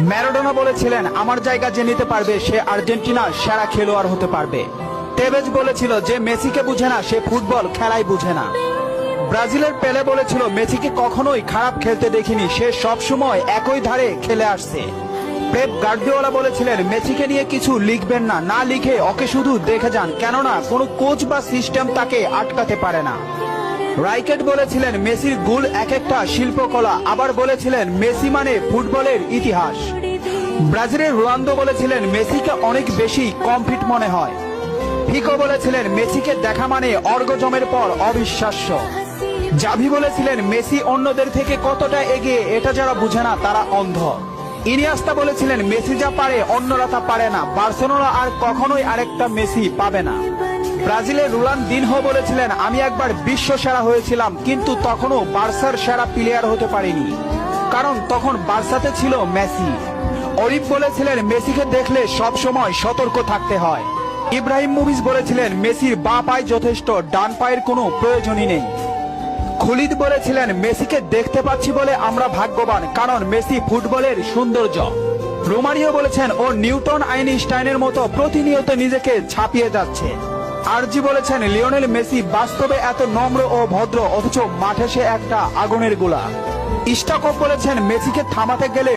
Maradona বলেছিলেন, আমার জায়গা যে নিতে পারবে সে আর্জেন্টিনার সেরা খেলোয়াড় হতে পারবে। টেভেজ বলেছিল, যে মেসিকে বুঝে না সে ফুটবল খেলাই বুঝে না। ব্রাজিলের পেলে বলেছিল, মেসিকে কখনোই খারাপ খেলতে দেখিনি, সে সব সময় একই ধারে খেলে আসছে। পেপ গার্দিওলা বলেছিলেন, মেসিকে নিয়ে কিছু লিখবেন না, না লিখে ওকে শুধু দেখে যান, কেননা কোনো কোচ বা সিস্টেম তাকে আটকাতে পারে না। রাইকেট বলেছিলেন, মেসির গোল এক একটা শিল্পকলা, আবার বলেছিলেন মেসি মানে ফুটবলের ইতিহাস। ব্রাজিলের রোনালদো বলেছিলেন, মেসিকে অনেক বেশি কমফিট মনে হয়। ফিকো বলেছিলেন, মেসিকে দেখা মানে অর্গজমের পর অবিশ্বাস্য। জাভি বলেছিলেন, মেসি অন্যদের থেকে কতটা এগিয়ে এটা যারা বুঝে না তারা অন্ধ। ইনিয়েস্তা বলেছিলেন, মেসি যা পারে অন্যরা তা পারে না, বার্সেলোনা আর কখনোই আরেকটা মেসি পাবে না। ব্রাজিলের রোনালদিনহো বলেছিলেন, আমি একবার বিশ্ব সেরা হয়েছিলাম, কিন্তু তখনও বার্সার সেরা প্লেয়ার হতে পারিনি, কারণ তখন বার্সাতে ছিল মেসি। অলিভ বলেছিলেন, মেসিকে দেখলে সব সময় সতর্ক থাকতে হয়। ইব্রাহিম মুভিজ বলেছিলেন, মেসির বাঁ পায়ে যথেষ্ট, ডান পায়ের কোনো প্রয়োজনই নেই। খুলিদ বলেছিলেন, মেসিকে দেখতে পাচ্ছি বলে আমরা ভাগ্যবান, কারণ মেসি ফুটবলের সৌন্দর্য। রোমারিও বলেছেন, ও নিউটন আইনস্টাইনের মতো প্রতিনিয়ত নিজেকে ছাপিয়ে যাচ্ছে। আরজি বলেছেন, লিওনেল মেসি বাস্তবে এত নম্র ও ভদ্র, অথচ মাঠে সে একটা আগুনের গোলা। ইস্টাকপ বলেছেন, মেসিকে থামাতে গেলে